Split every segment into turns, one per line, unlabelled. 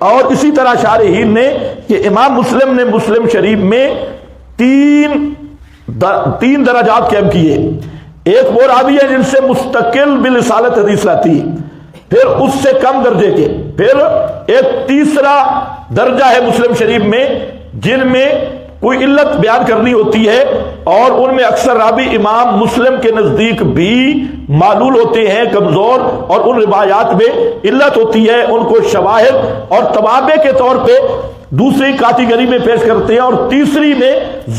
اور اسی طرح شارحین نے کہ امام مسلم نے مسلم شریف میں تین درجات قائم کیے. ایک وہ راوی ہے جن سے مستقل بالرسالت حدیث لاتی ہے، پھر اس سے کم درجے کے، پھر ایک تیسرا درجہ ہے مسلم شریف میں جن میں کوئی علت بیان کرنی ہوتی ہے اور ان میں اکثر راوی امام مسلم کے نزدیک بھی معلول ہوتے ہیں، کمزور، اور ان روایات میں علت ہوتی ہے، ان کو شواہد اور توابع کے طور پہ دوسری کیٹیگری میں پیش کرتے ہیں، اور تیسری میں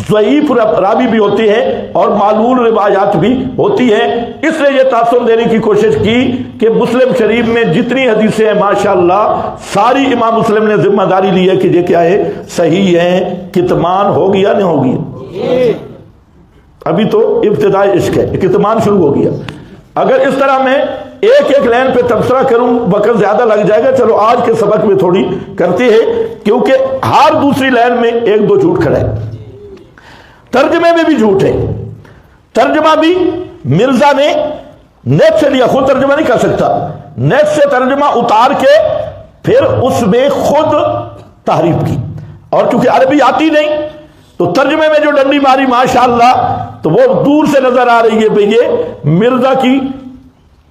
ضعیف راوی بھی ہوتے ہیں اور معلول روایات بھی ہوتی ہیں. اس لیے یہ تاثر دینے کی کوشش کی کہ مسلم شریف میں جتنی حدیثیں ہیں ماشاءاللہ ساری امام مسلم نے ذمہ داری لی ہے کہ یہ کیا ہے، صحیح ہیں. کتمان ہو گیا نہیں ہو گیا؟ ابھی تو ابتدائی عشق ہے، کتمان شروع ہو گیا. اگر اس طرح میں ایک ایک لائن پہ تبصرہ کروں وقت زیادہ لگ جائے گا. چلو آج کے سبق میں تھوڑی کرتے ہیں کیونکہ ہر دوسری لائن میں ایک دو جھوٹ کھڑا ہے. ترجمے میں بھی جھوٹ ہے. ترجمہ بھی مرزا نے نیٹ سے لیا، خود ترجمہ نہیں کر سکتا، نیٹ سے ترجمہ اتار کے پھر اس میں خود تحریف کی، اور چونکہ عربی آتی نہیں تو ترجمے میں جو ڈنڈی ماری ماشاءاللہ تو وہ دور سے نظر آ رہی ہے بھئی یہ مرزا کی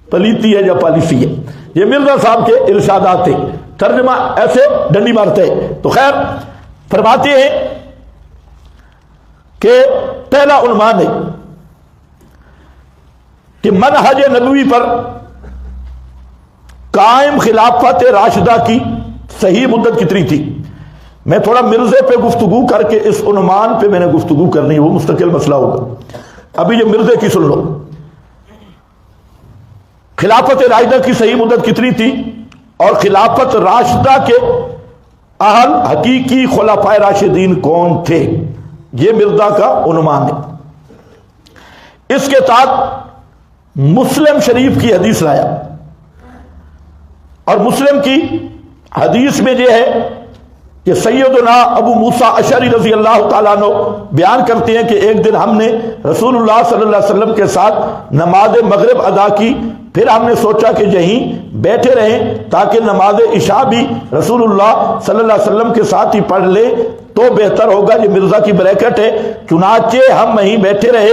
پلیتی ہے یا پالیسی ہے. یہ مرزا صاحب کے ارشادات تھے، ترجمہ ایسے ڈنڈی مارتے ہیں. تو خیر فرماتے ہیں کہ پہلا عنوان ہے کہ منہج نبوی پر قائم خلافت راشدہ کی صحیح مدت کتنی تھی. میں تھوڑا مرزے پہ گفتگو کر کے اس عنوان پہ میں نے گفتگو کرنی ہے، وہ مستقل مسئلہ ہوگا. ابھی یہ مرزے کی سن لو. خلافت راشدہ کی صحیح مدت کتنی تھی اور خلافت راشدہ کے اہل حقیقی خلفائے راشدین کون تھے، یہ مرزا کا عنوان ہے. اس کے ساتھ مسلم شریف کی حدیث لایا، اور مسلم کی حدیث میں یہ ہے کہ سیدنا ابو موسیٰ اشعری رضی اللہ تعالیٰ عنہ بیان کرتے ہیں کہ ایک دن ہم نے رسول اللہ صلی اللہ علیہ وسلم کے ساتھ نماز مغرب ادا کی، پھر ہم نے سوچا کہ یہیں بیٹھے رہیں تاکہ نماز عشاء بھی رسول اللہ صلی اللہ علیہ وسلم کے ساتھ ہی پڑھ لے تو بہتر ہوگا. یہ مرزا کی بریکٹ ہے. چنانچہ ہم وہیں بیٹھے رہے.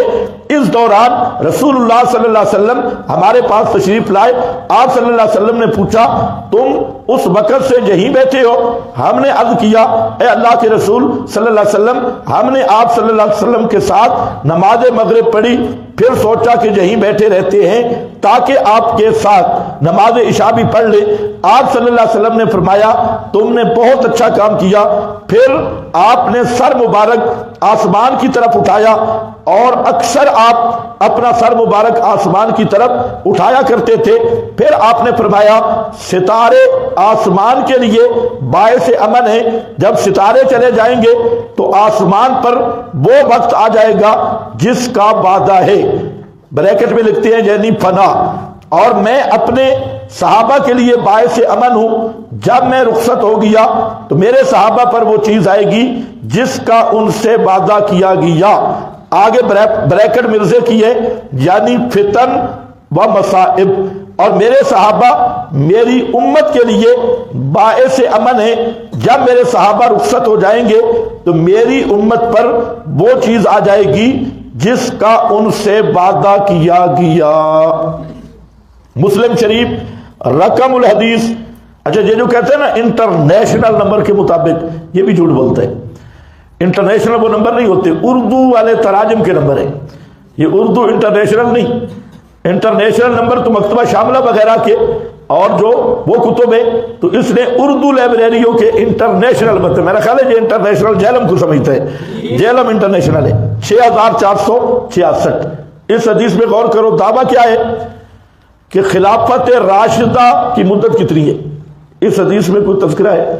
اس دوران رسول اللہ صلی اللہ علیہ وسلم ہمارے پاس تشریف لائے. آپ صلی اللہ علیہ وسلم نے پوچھا تم اس وقت سے یہیں بیٹھے ہو؟ ہم نے عرض کیا اے اللہ کے رسول صلی اللہ علیہ وسلم ہم نے آپ صلی اللہ علیہ وسلم کے ساتھ نماز مغرب پڑھی، پھر سوچا کہ یہیں بیٹھے رہتے ہیں تاکہ آپ کے ساتھ نماز عشاء بھی پڑھ لے. آپ صلی اللہ علیہ وسلم نے فرمایا تم نے بہت اچھا کام کیا. پھر آپ نے سر مبارک آسمان کی طرف اٹھایا، اور اکثر آپ اپنا سر مبارک آسمان کی طرف اٹھایا کرتے تھے. پھر آپ نے فرمایا ستارے آسمان کے لیے باعث امن ہے، جب ستارے چلے جائیں گے تو آسمان پر وہ وقت آ جائے گا جس کا وعدہ ہے. بریکٹ میں لکھتے ہیں یعنی فنا، اور میں اپنے صحابہ کے لیے باعث امن ہوں. جب میں رخصت ہو گیا تو میرے صحابہ پر وہ چیز آئے گی جس کا ان سے وعدہ کیا گیا. آگے بریکٹ مرزے کی ہے یعنی فتن و مصائب، اور میرے صحابہ میری امت کے لیے باعث امن ہے. جب میرے صحابہ رخصت ہو جائیں گے تو میری امت پر وہ چیز آ جائے گی جس کا ان سے وعدہ کیا گیا. مسلم شریف رقم الحدیث، اچھا یہ جو کہتے ہیں نا انٹرنیشنل نمبر کے مطابق، یہ بھی جھوٹ بولتے ہیں. انٹرنیشنل وہ نمبر نہیں ہوتے، اردو والے تراجم کے نمبر ہیں. یہ اردو انٹرنیشنل نہیں. انٹرنیشنل نمبر تو مکتبہ شاملہ وغیرہ کے اور جو وہ کتب ہے تو اس نے اردو لائبریریوں کے انٹرنیشنل مطلب میرا خیال ہے یہ انٹرنیشنل جہلم کو سمجھتا ہے. جہلم انٹرنیشنل ہے 6466. اس حدیث میں غور کرو. دعویٰ کیا ہے کہ خلافت راشدہ کی مدت کتنی ہے؟ اس حدیث میں کوئی تذکرہ ہے؟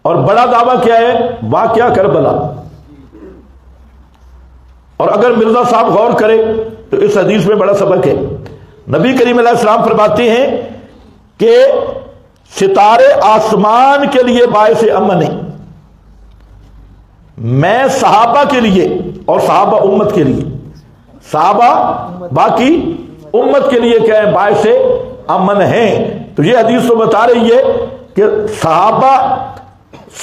اور بڑا دعویٰ کیا ہے؟ واقعہ کربلا. اور اگر مرزا صاحب غور کرے تو اس حدیث میں بڑا سبق ہے. نبی کریم علیہ السلام فرماتے ہیں کہ ستارے آسمان کے لیے باعث امن ہے. میں صحابہ کے لیے اور صحابہ امت کے لیے، صحابہ باقی امت کے لیے کیا ہے؟ باعث امن ہیں. تو یہ حدیث تو بتا رہی ہے کہ کہ صحابہ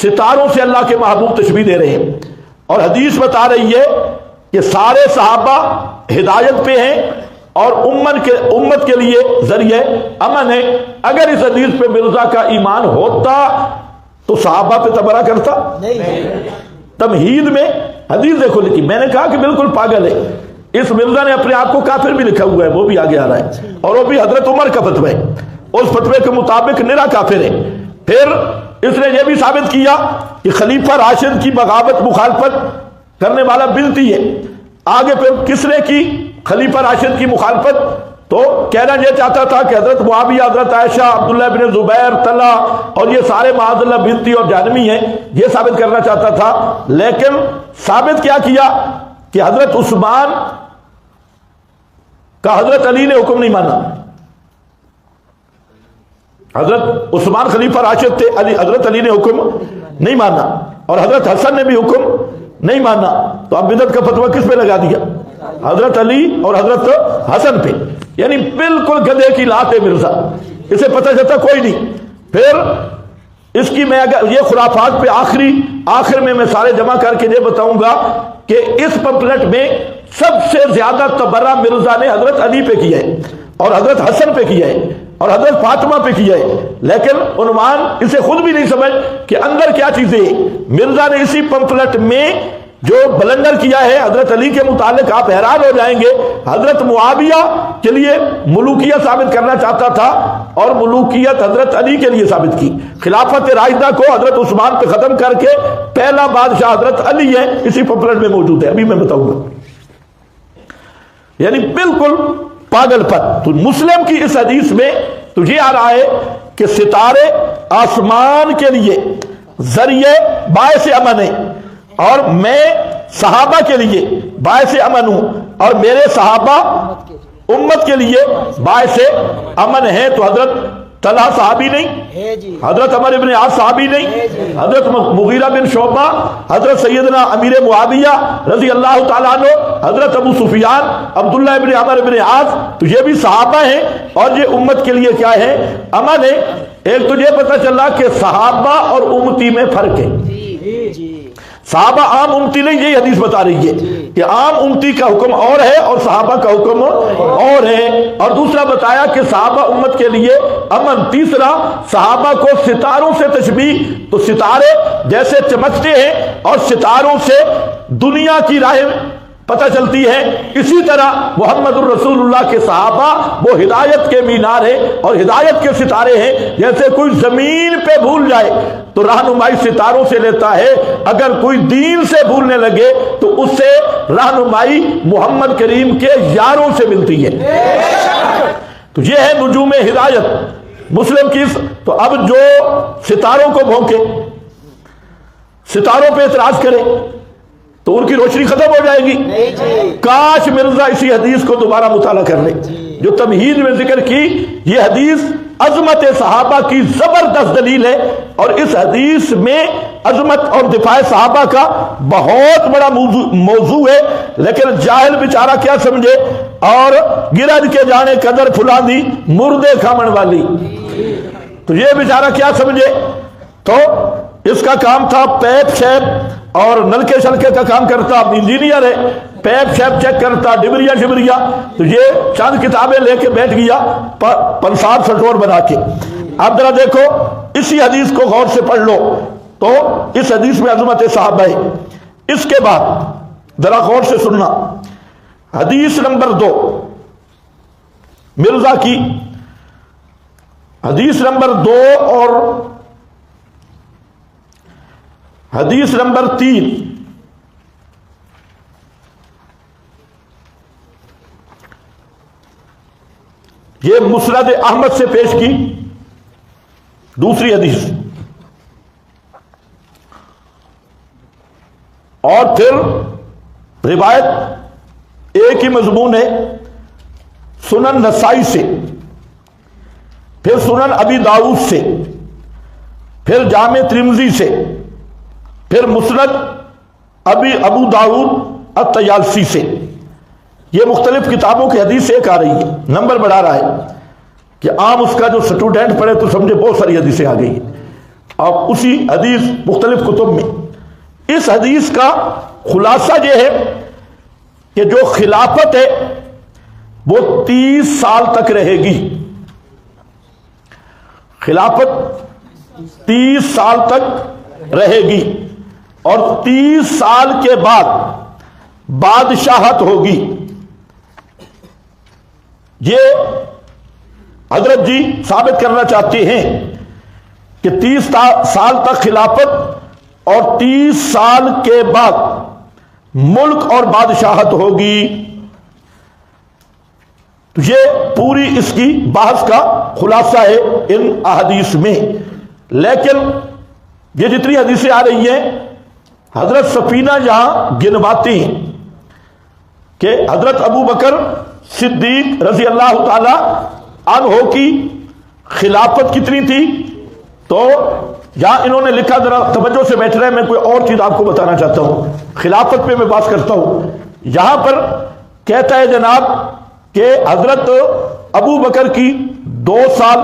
ستاروں سے اللہ کے محبوب تشبیہ دے رہے ہیں، اور حدیث بتا رہی ہے کہ سارے صحابہ ہدایت پہ ہیں اور امت کے لیے ذریعہ امن ہے۔ اگر اس حدیث پہ مرزا کا ایمان ہوتا تو صحابہ پہ تبرہ کرتا نہیں۔ تمہید میں حدیث دیکھو لکھی، میں نے کہا کہ بالکل پاگل ہے، اس مرزا نے اپنے آپ کو کافر بھی لکھا ہوا ہے، وہ بھی آگے آ رہا ہے، اور وہ بھی حضرت عمر کا فتوی ہے، اس فتوی کے مطابق نرا کافر ہے۔ پھر اس نے یہ بھی ثابت کیا کہ خلیفہ راشد کی بغاوت مخالفت کرنے والا بنتی ہے۔ آگے پھر کس نے کی خلیفہ راشد کی مخالفت؟ تو کہنا یہ چاہتا تھا کہ حضرت معاویہ، حضرت عائشہ، عبداللہ بن زبیر، طلحہ اور یہ سارے معاذ اللہ بنتی اور جہنمی ہیں، یہ ثابت کرنا چاہتا تھا۔ لیکن ثابت کیا کیا کہ حضرت عثمان کا حضرت علی نے حکم نہیں مانا۔ حضرت عثمان خلیفہ راشد تھے، حضرت علی نے حکم نہیں مانا، اور حضرت حسن نے بھی حکم نہیں مانا۔ تو اب بدعت کا فتویٰ کس پہ لگا دیا؟ حضرت علی اور حضرت حسن پہ، یعنی بالکل گدھے کی لات ہے مرزا، اسے پتہ چلتا کوئی نہیں۔ پھر اس کی میں اگر یہ خرافات پہ آخر میں سارے جمع کر کے یہ بتاؤں گا کہ اس پمفلٹ میں سب سے زیادہ تبرہ مرزا نے حضرت علی پہ کیا ہے، اور حضرت حسن پہ کیا ہے، اور حضرت فاطمہ پہ کیا ہے، لیکن عنوان اسے خود بھی نہیں سمجھ کہ اندر کیا چیزیں۔ مرزا نے اسی پمفلٹ میں جو بلندر کیا ہے حضرت علی کے متعلق، آپ حیران ہو جائیں گے، حضرت معاویہ کے لیے ملوکیت ثابت کرنا چاہتا تھا، اور ملوکیت حضرت علی کے لیے ثابت کی۔ خلافت راشدہ کو حضرت عثمان پہ ختم کر کے پہلا بادشاہ حضرت علی ہے، اسی پمفلٹ میں موجود ہے، ابھی میں بتاؤں گا۔ یعنی بالکل پاگل پن۔ تو مسلم کی اس حدیث میں تو یہ آ رہا ہے کہ ستارے آسمان کے لیے ذریعے باعث امن ہے، اور میں صحابہ کے لیے باعث امن ہوں، اور میرے صحابہ امت کے لیے باعث امن ہے۔ تو حضرت طلحہ صحابی نہیں، حضرت عمر بن عاص صحابی نہیں، حضرت مغیرہ بن شعبہ، حضرت سیدنا امیر معاویہ رضی اللہ تعالیٰ عنہ، حضرت ابو سفیان، عبداللہ بن عمر بن عاص، تو یہ بھی صحابہ ہیں، اور یہ امت کے لیے کیا ہے؟ امن ہے۔ ایک تو یہ پتہ چلا کہ صحابہ اور امتی میں فرق ہے۔ صحابہ عام امتی نہیں، یہی حدیث بتا رہی ہے کہ عام امتی کا حکم اور ہے اور صحابہ کا حکم اور ہے۔ اور دوسرا بتایا کہ صحابہ امت کے لیے امن۔ تیسرا، صحابہ کو ستاروں سے تشبیہ، تو ستارے جیسے چمکتے ہیں اور ستاروں سے دنیا کی راہیں پتہ چلتی ہے، اسی طرح محمد الرسول اللہ کے صحابہ وہ ہدایت کے مینار ہیں اور ہدایت کے ستارے ہیں۔ جیسے کوئی زمین پہ بھول جائے تو رہنمائی ستاروں سے لیتا ہے، اگر کوئی دین سے بھولنے لگے تو اس سے رہنمائی محمد کریم کے یاروں سے ملتی ہے۔ تو یہ ہے نجوم ہدایت مسلم کی۔ تو اب جو ستاروں کو بھونکے، ستاروں پہ اعتراض کرے تو ان کی روشنی ختم ہو جائے گی۔ کاش مرزا اسی حدیث کو دوبارہ مطالعہ کر لے جو تمہید میں ذکر کی۔ یہ حدیث عظمت صحابہ کی زبردست دلیل ہے، اور اس حدیث میں عظمت اور دفاع صحابہ کا بہت بڑا موضوع ہے، لیکن جاہل بیچارہ کیا سمجھے، اور گرج کے جانے قدر پھلانی مردے کھامن والی، تو یہ بیچارہ کیا سمجھے۔ تو اس کا کام تھا پیپ شیپ اور نلکے شلکے کا کام کرتا، انجینئر ہے، پیپ شیپ چیک کرتا، ڈبریا شبریا، تو یہ چند کتابیں لے کے بیٹھ گیا پنسار سٹور بنا کے۔ اب ذرا دیکھو اسی حدیث کو غور سے پڑھ لو، تو اس حدیث میں عظمت صحابہ ہے۔ اس کے بعد ذرا غور سے سننا، حدیث نمبر 2 مرزا کی، حدیث نمبر 2 اور حدیث نمبر 3 یہ مسند احمد سے پیش کی دوسری حدیث، اور پھر روایت ایک ہی مضمون ہے سنن نسائی سے، پھر سنن ابی داؤد سے، پھر جامع ترمذی سے، پھر مسند ابو داؤد الطیالسی سے۔ یہ مختلف کتابوں کی حدیث ایک آ رہی ہے، نمبر بڑھا رہا ہے کہ عام اس کا جو سٹوڈنٹ پڑھے تو سمجھے بہت ساری حدیثیں آ گئی ہیں۔ اور اسی حدیث مختلف کتب میں اس حدیث کا خلاصہ یہ ہے کہ جو خلافت ہے وہ 30 سال تک رہے گی. خلافت 30 سال تک رہے گی اور 30 سال کے بعد بادشاہت ہوگی. یہ حضرت جی ثابت کرنا چاہتے ہیں کہ 30 سال تک خلافت اور 30 سال کے بعد ملک اور بادشاہت ہوگی. تو یہ پوری اس کی بحث کا خلاصہ ہے ان احادیث میں. لیکن یہ جتنی حدیثیں آ رہی ہیں حضرت سفینہ یہاں گنواتے ہیں کہ حضرت ابو بکر صدیق رضی اللہ تعالی عنہ کی خلافت کتنی تھی. تو یہاں انہوں نے لکھا, ذرا توجہ سے بیٹھ رہے ہیں, میں کوئی اور چیز آپ کو بتانا چاہتا ہوں, خلافت پہ میں بات کرتا ہوں. یہاں پر کہتا ہے جناب کہ حضرت ابو بکر کی 2 سال,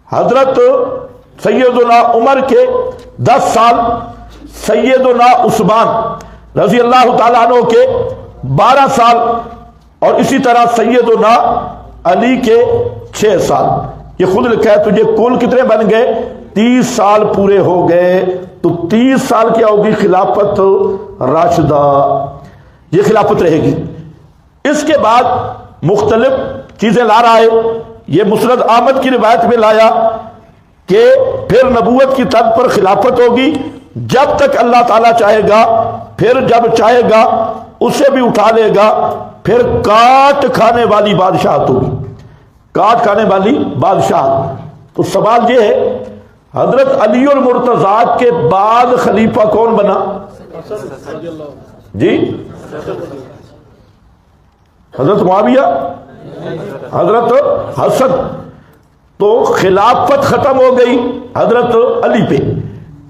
حضرت سیدنا عمر کے 10 سال, سیدنا عثمان رضی اللہ تعالیٰ عنہ کے 12 سال اور اسی طرح سیدنا علی کے 6 سال. یہ خود لکھا ہے. تجھے کل کتنے بن گئے؟ 30 سال پورے ہو گئے. تو 30 سال کیا ہوگی؟ خلافت راشدہ. یہ خلافت رہے گی. اس کے بعد مختلف چیزیں لا رہا ہے. یہ مسند احمد کی روایت میں لایا کہ پھر نبوت کی تخت پر خلافت ہوگی جب تک اللہ تعالیٰ چاہے گا, پھر جب چاہے گا اسے بھی اٹھا لے گا, پھر کاٹ کھانے والی بادشاہت ہوگی. کاٹ کھانے والی بادشاہت. تو سوال یہ ہے حضرت علی المرتضیٰ کے بعد خلیفہ کون بنا؟ جی حضرت معاویہ, حضرت حسن. تو خلافت ختم ہو گئی حضرت علی پہ.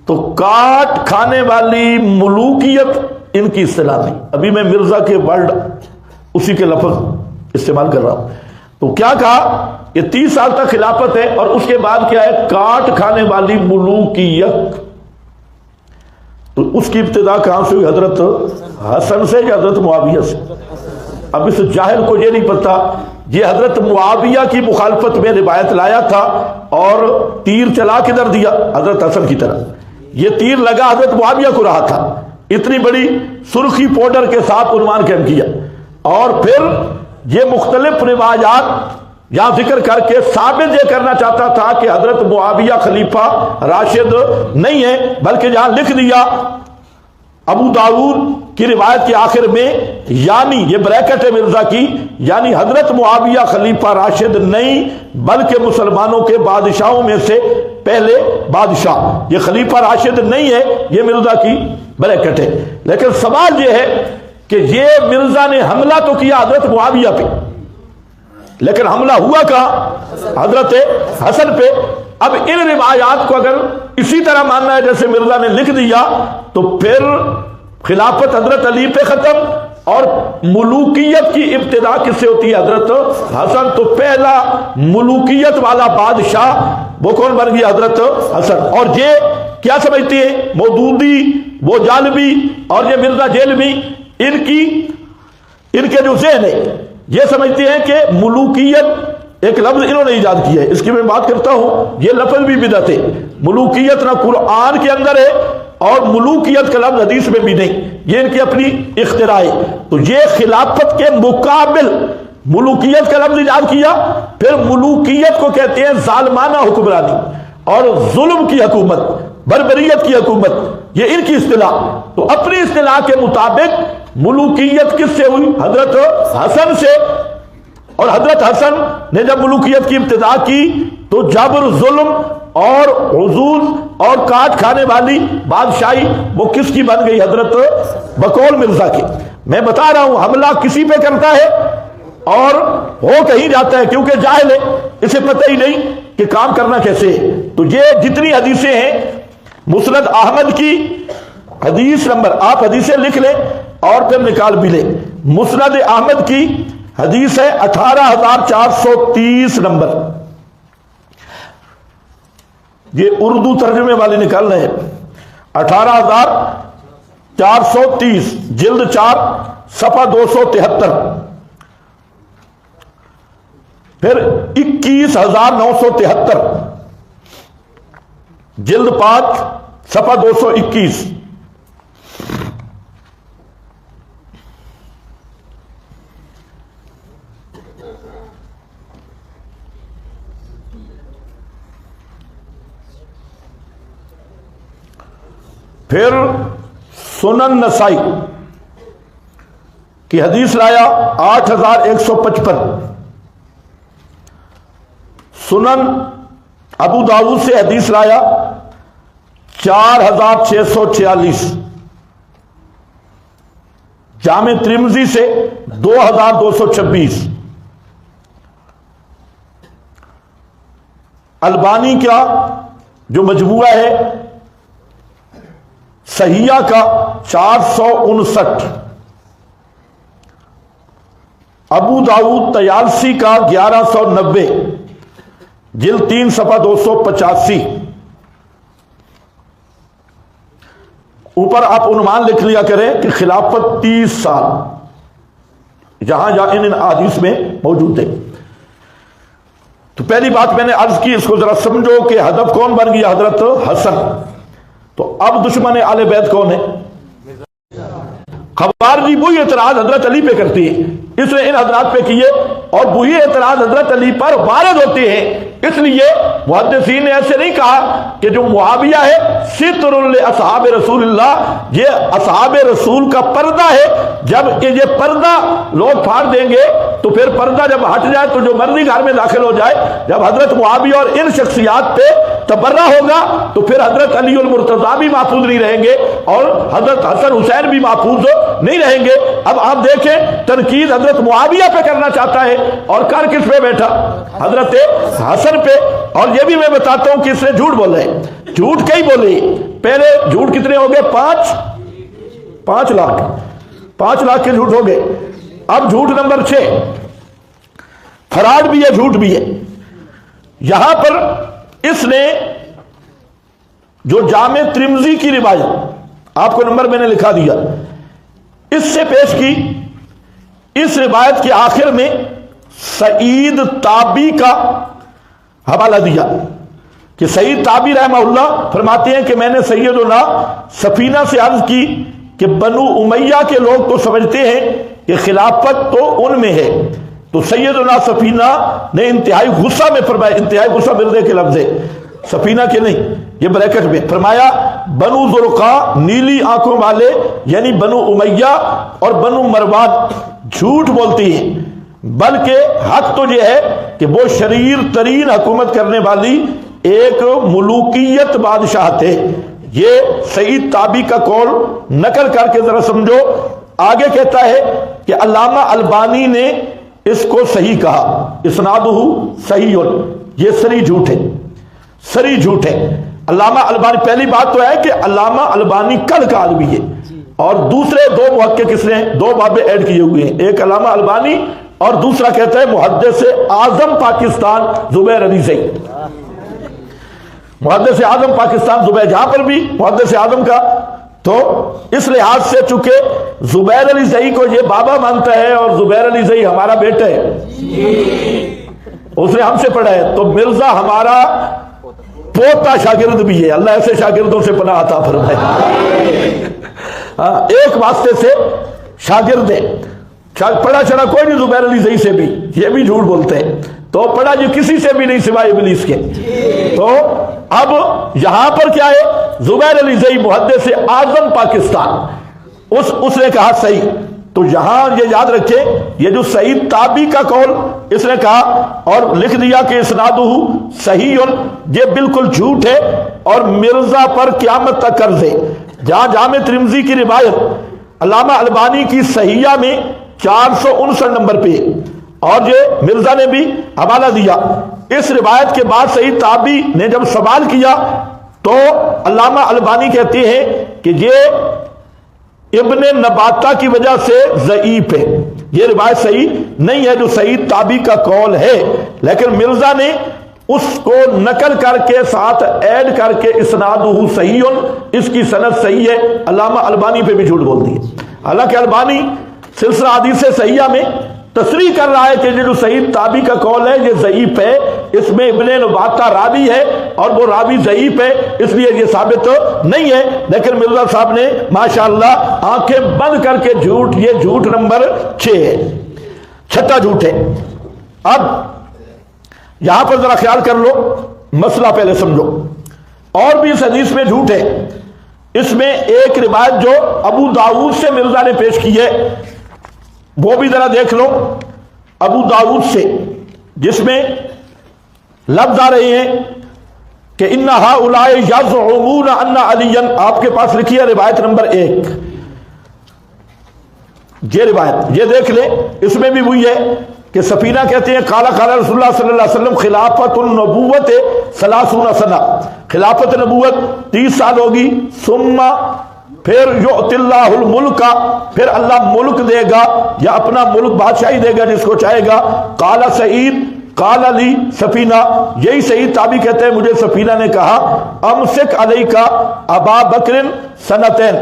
تو کاٹ کھانے والی ملوکیت ان کی اصطلاح نہیں. ابھی میں مرزا کے ورڈ اسی کے لفظ استعمال کر رہا ہوں. تو کیا کہا؟ یہ 30 سال تک خلافت ہے اور اس کے بعد کیا ہے؟ کاٹ کھانے والی ملوکیت. تو اس کی ابتدا کہاں سے ہوئی؟ حضرت حسن سے یا حضرت معاویہ سے؟ اب اس جاہل کو یہ نہیں پتا. یہ حضرت معاویہ کی مخالفت میں روایت لایا تھا اور تیر چلا کدھر دیا؟ حضرت حسن کی طرف. یہ تیر لگا حضرت معاویہ کو رہا تھا. اتنی بڑی سرخی پاؤڈر کے ساتھ عنوان قائم کیا اور پھر یہ مختلف روایات یہاں ذکر کر کے ثابت یہ کرنا چاہتا تھا کہ حضرت معاویہ خلیفہ راشد نہیں ہے, بلکہ یہاں لکھ دیا ابو داؤد کی روایت کے آخر میں, یعنی یہ بریکٹ ہے مرزا کی, یعنی حضرت معاویہ خلیفہ راشد نہیں بلکہ مسلمانوں کے بادشاہوں میں سے پہلے بادشاہ. یہ خلیفہ راشد نہیں ہے, یہ مرزا کی بریکٹ ہے. لیکن سوال یہ ہے کہ یہ مرزا نے حملہ تو کیا حضرت معاویہ پہ, لیکن حملہ ہوا کہاں؟ حضرت حسن پہ. اب ان روایات کو اگر اسی طرح ماننا ہے جیسے مرزا نے لکھ دیا تو پھر خلافت حضرت علی پہ ختم اور ملوکیت کی ابتدا کس سے ہوتی ہے؟ حضرت حسن. تو پہلا ملوکیت والا بادشاہ وہ کون بن گیا؟ حضرت حسن. اور یہ کیا سمجھتی ہے مودودی, وہ جالبی اور یہ مرزا جیلوی, ان کے جو ذہن ہے یہ سمجھتے ہیں کہ ملوکیت ایک لفظ انہوں نے ایجاد کیا ہے. اس کی میں بات کرتا ہوں, یہ لفظ بھی بدعت ہے. ملوکیت نہ قرآن کے اندر ہے اور ملوکیت کا لفظ حدیث میں بھی نہیں, یہ ان کی اپنی اختراع ہے. تو یہ خلافت کے مقابل ملوکیت کا لفظ ایجاد کیا. پھر ملوکیت کو کہتے ہیں ظالمانہ حکمرانی اور ظلم کی حکومت, بربریت کی حکومت, یہ ان کی اصطلاح. تو اپنی اصطلاح کے مطابق ملوکیت کس سے ہوئی؟ حضرت حسن سے. اور حضرت حسن نے جب ملوکیت کی ابتدا کی تو جبر, ظلم اور عزول اور کاٹ کھانے والی بادشاہی وہ کس کی بن گئی؟ حضرت بقول مرزا کی. میں بتا رہا ہوں حملہ کسی پہ کرتا ہے اور ہو کہیں جاتا ہے کیونکہ جاہل ہے, اسے پتہ ہی نہیں کہ کام کرنا کیسے ہے. تو یہ جتنی حدیثیں ہیں مسند احمد کی حدیث نمبر, آپ حدیثیں لکھ لیں اور پھر نکال بھی لیں. مسند احمد کی حدیث ہے 18430 نمبر. یہ اردو ترجمے والے نکال رہے ہیں 18,430 جلد 4 صفحہ 273، پھر 21,973 جلد 5 صفحہ 221، پھر سنن نسائی کی حدیث لایا 8,155، سنن ابو داؤد سے حدیث لایا 4,646، جامع ترمذی سے 2,226، البانی کا جو مجموعہ ہے صحیحہ کا 459، ابو داؤد طیالسی کا 1190 جلد 3 صفحہ 285۔ اوپر آپ عنوان لکھ لیا کریں کہ خلافت 30 سال جہاں ان احادیث میں موجود ہے۔ تو پہلی بات میں نے عرض کی، اس کو ذرا سمجھو کہ ہدف کون بن گیا؟ حضرت حسن۔ تو اب دشمن اہل بیت کون ہے؟ خوارجی وہی اعتراض حضرت علی پہ کرتی ہے، اس نے ان حضرات پہ کیے، اور وہی اعتراض حضرت علی پر وارد ہوتے ہیں۔ اس لیے محدثین نے ایسے نہیں کہا کہ جو معاویہ ہے ستر لاصحاب رسول اللہ، یہ اصحاب رسول کا پردہ ہے، جب یہ پردہ لوگ پھاڑ دیں گے تو پھر پردہ جب ہٹ جائے تو جو مرضی گھر میں داخل ہو جائے۔ جب حضرت معاویہ اور ان شخصیات پہ تبرہ ہوگا تو پھر حضرت علی المرتضیٰ بھی محفوظ نہیں رہیں گے اور حضرت حسن حسین بھی محفوظ نہیں رہیں گے۔ اب آپ دیکھیں تنقید حضرت معاویہ پہ کرنا چاہتا ہے اور کر کس پہ بیٹھا؟ حضرت حسن پہ۔ اور یہ بھی میں بتاتا ہوں کہ اس نے جھوٹ بولے، جھوٹ کئی بولے۔ پہلے جھوٹ کتنے ہو گئے؟ 5 لاکھ کے جھوٹ ہو گئے۔ اب جھوٹ نمبر 6، فراڈ بھی ہے جھوٹ بھی ہے۔ یہاں پر اس نے جو جامع ترمذی کی روایت آپ کو نمبر میں نے لکھا دیا، اس سے پیش کی۔ اس روایت کے آخر میں سعید تابی کا حوالہ دیا کہ سعید تابی رحمہ اللہ فرماتے ہیں کہ میں نے سیدنا سفینہ سے عرض کی کہ بنو امیہ کے لوگ تو سمجھتے ہیں کہ خلافت تو ان میں ہے، تو سیدنا سفینہ نے انتہائی غصہ میں فرمایا، انتہائی غصہ مردے کے لفظ ہے، سفینہ کے نہیں، یہ بریکٹ میں فرمایا بنو زرقا نیلی آنکھوں والے یعنی بنو امیہ اور بنو مروان جھوٹ بولتی ہیں، بلکہ حق تو یہ ہے کہ وہ شریر ترین حکومت کرنے والی ایک ملوکیت بادشاہ تھے۔ یہ سعید تابی کا قول نقل کر کے ذرا سمجھو۔ آگے کہتا ہے کہ علامہ البانی نے اس کو صحیح کہا، اسنادہ صحیح، یہ سری جھوٹ ہے، سری جھوٹ ہے۔ علامہ البانی، پہلی بات تو ہے کہ علامہ البانی کل کا آدمی ہے، اور دوسرے 2 محقق اس نے 2 بابیں ایڈ کیے ہوئے ہیں، ایک علامہ البانی اور دوسرا کہتا ہے محدث اعظم پاکستان زبیر علی زئی، محدث اعظم پاکستان زبیر، جہاں پر بھی محدث اعظم کا۔ تو اس لحاظ سے چونکہ زبیر علی زئی کو یہ بابا مانتا ہے اور زبیر علی زئی ہمارا بیٹا ہے، اس نے ہم سے پڑھا ہے، تو مرزا ہمارا پوتا شاگرد بھی ہے۔ اللہ ایسے شاگردوں سے پناہ عطا فرمائے۔ ایک واسطے سے شاگرد ہے، پڑھا چڑھا کوئی نہیں زبیر علی زئی سے بھی، یہ بھی جھوٹ بولتے ہیں، تو پڑھا جو کسی سے بھی نہیں سوائے ابلیس کے۔ تو اب یہاں پر کیا ہے؟ زبیر علی زئی محدث اعظم پاکستان، اس نے کہا صحیح۔ تو یہاں یہ یاد رکھیں، یہ جو سعید تابی کا قول اس نے کہا اور لکھ دیا کہ اسنادہ صحیح، یہ بالکل جھوٹ ہے اور مرزا پر قیامت تک قرض ہے۔ جہاں جامع ترمذی کی روایت علامہ البانی کی صحیحہ میں 459 نمبر پہ، اور یہ مرزا نے بھی حوالہ دیا۔ اس روایت کے بعد سعید تابی نے جب سوال کیا تو علامہ البانی کہتے ہیں کہ یہ ابن نباتہ کی وجہ سے ضعیف ہے، یہ روایت صحیح نہیں ہے جو سعید تابی کا قول ہے، لیکن مرزا نے اس کو نقل کر کے ساتھ ایڈ کر کے اسنادہ صحیح، اس کی سند صحیح ہے، علامہ البانی پہ بھی جھوٹ بول دیے. حالانکہ البانی سلسلہ حدیث صحیحہ میں تصریح کر رہا ہے کہ یہ جو سعید تابی کا قول ہے یہ ضعیف ہے، اس میں ابن نباتہ راوی ہے اور وہ راوی ضعیف ہے، اس لیے یہ ثابت نہیں ہے. لیکن مرزا صاحب نے ماشاءاللہ آنکھیں بند کر کے جھوٹ، یہ جھوٹ نمبر 6 ہے، چھٹا جھوٹ ہے. اب یہاں پر ذرا خیال کر لو، مسئلہ پہلے سمجھو. اور بھی اس حدیث میں جھوٹ ہے. اس میں ایک روایت جو ابو داؤد سے مرزا نے پیش کی ہے وہ بھی ذرا دیکھ لو، ابو داؤد سے، جس میں لفظ آ رہے ہیں کہ ان ہؤلاء یزعمون ان علیا، آپ کے پاس لکھی ہے روایت نمبر 1. یہ روایت یہ دیکھ لیں، اس میں بھی وہی ہے کہ سفینہ کہتے ہیں قال قال رسول اللہ صلی اللہ علیہ وسلم خلافت النبوت 30 سنہ، خلافت نبوت 30 سال ہوگی. ثم پھر یؤتی اللہ الملک، پھر اللہ ملک دے گا یا اپنا ملک بادشاہی دے گا جس کو چاہے گا. قال سعید قال علی سفینہ، یہی سعید تابعی کہتے ہیں مجھے سفینہ نے کہا امسک علیک ابا بکر سنتین،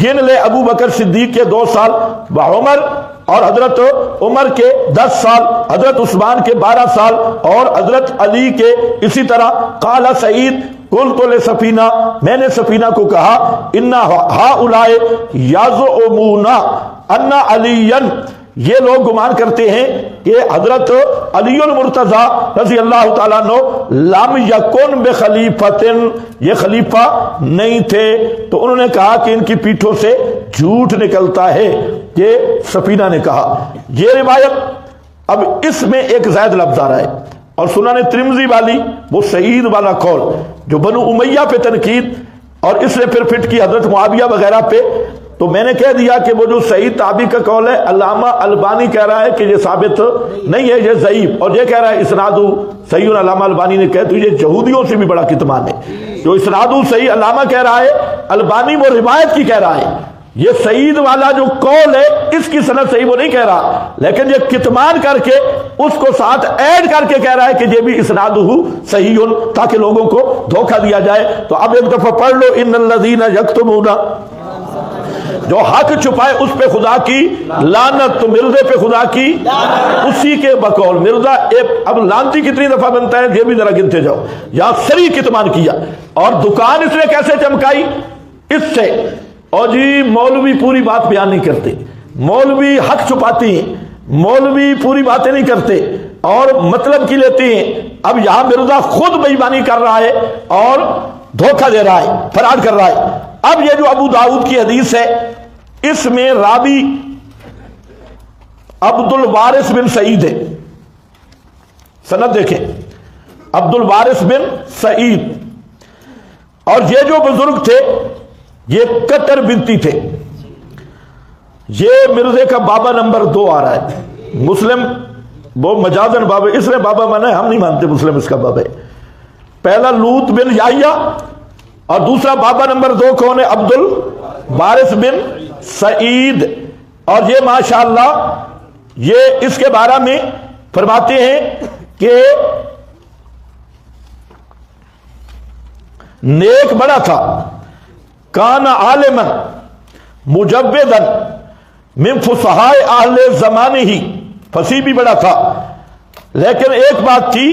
گن لے ابو بکر صدیق کے 2 سال، وعمر اور حضرت عمر کے 10 سال، حضرت عثمان کے 12 سال اور حضرت علی کے اسی طرح. قال سعید قلت لسفینہ، میں نے سفینہ کو کہا ان ہؤلاء یزعمون ان علیا، یہ لوگ گمان کرتے ہیں کہ حضرت علی المرتضی رضی اللہ تعالیٰ عنہ لم یکن بخلیفۃ، یہ خلیفہ نہیں تھے. تو انہوں نے کہا کہ ان کی پیٹھوں سے جھوٹ نکلتا ہے، یہ سفینہ نے کہا. یہ روایت اب اس میں ایک زائد لفظ آ رہا ہے، اور سنن ترمذی والی وہ سعید والا قول جو بنو امیہ پہ تنقید اور اس نے پھر فٹ کی حضرت معاویہ وغیرہ پہ. تو میں نے کہہ دیا کہ وہ جو سعید تابعی کا قول ہے علامہ البانی کہہ رہا ہے کہ یہ ثابت نہیں ہے، یہ ضعیف، اور یہ کہہ رہا ہے اسنادو صحیح. علامہ البانی نے کہا تو یہ یہودیوں سے بھی بڑا کتمان ہے. جو اسنادو صحیح علامہ کہہ رہا ہے، البانی وہ روایت کی کہہ رہا ہے. یہ سعید والا جو قول ہے اس کی سند صحیح وہ نہیں کہہ رہا، لیکن یہ کتمان کر کے اس کو ساتھ ایڈ کر کے کہہ رہا ہے کہ یہ بھی اسنادہ صحیح، تاکہ لوگوں کو دھوکہ دیا جائے. تو اب ایک دفعہ پڑھ لو ان الذین یکتمون، جو حق چھپائے اس پہ خدا کی لعنت. تو مرزے پہ خدا کی اسی کے بقول مرزا اب لعنتی کتنی دفعہ بنتا ہے یہ بھی ذرا گنتے جاؤ. یا سری کتمان کیا، اور دکان اس نے کیسے چمکائی اس سے. اور جی مولوی پوری بات بیان نہیں کرتے، مولوی حق چھپاتے ہیں، مولوی پوری باتیں نہیں کرتے اور مطلب کی لیتے ہیں. اب یہاں مرزا خود بے ایمانی کر رہا ہے اور دھوکہ دے رہا ہے، فراڈ کر رہا ہے. اب یہ جو ابو داؤد کی حدیث ہے اس میں راوی عبد الوارث بن سعید ہے. سند دیکھیں، عبد الوارث بن سعید. اور یہ جو بزرگ تھے یہ قطر بنتی تھے. یہ مرزے کا بابا نمبر 2 آ رہا ہے. مسلم وہ مجازن بابا، اس نے بابا مانا ہے، ہم نہیں مانتے مسلم اس کا بابا ہے. پہلا لوط بن یحییٰ اور دوسرا بابا نمبر 2 کون ہے؟ عبد الوارث بن سعید. اور یہ ماشاءاللہ یہ اس کے بارے میں فرماتے ہیں کہ نیک بڑا تھا، کان عالما مجودا من فصحاء اہل زمانہ، فصیح بھی بڑا تھا. لیکن ایک بات تھی،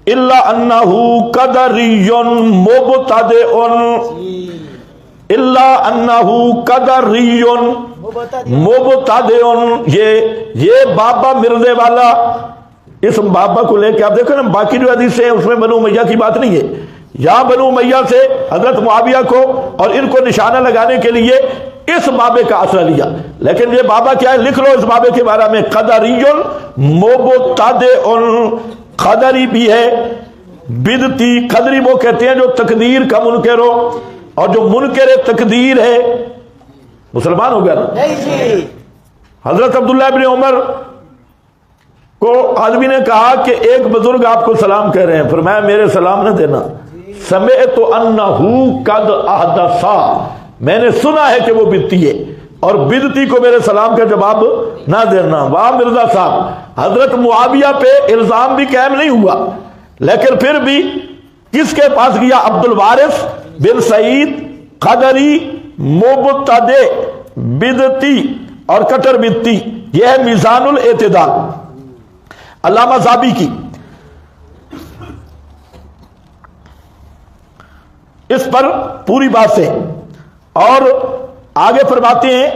الا انہ قدری مبتدع، الا انہ قدری مبتدع. یہ بابا مرزے والا، اس بابا کو لے کے آپ دیکھو نا باقی جو حدیثیں ہیں اس میں بنو امیہ کی بات نہیں ہے. یہاں بنو امیہ سے حضرت معاویہ کو اور ان کو نشانہ لگانے کے لیے اس بابے کا آسرا لیا. لیکن یہ بابا کیا ہے لکھ لو اس بابے کے بارے میں، قدری مبتدع. قدری بھی ہے، بدتی. قدری وہ کہتے ہیں جو تقدیر کا منکر ہو، اور جو منکر تقدیر ہے مسلمان ہو گیا نا. حضرت عبداللہ ابن عمر کو آدمی نے کہا کہ ایک بزرگ آپ کو سلام کہہ رہے ہیں، فرمایا میرے سلام نہ دینا. سمعت انہ قد احدث، میں نے سنا ہے کہ وہ بدتی ہے، اور بدتی کو میرے سلام کا جواب نہ دینا. واہ مرزا صاحب، حضرت معاویہ پہ الزام بھی قائم نہیں ہوا، لیکن پھر بھی کس کے پاس گیا؟ عبد الوارث بن سعید قدری مبتدع بدتی اور کٹر بدتی. یہ ہے میزان الاعتدال علامہ زابی کی. اس پر پوری بات سے اور آگے فرماتے ہیں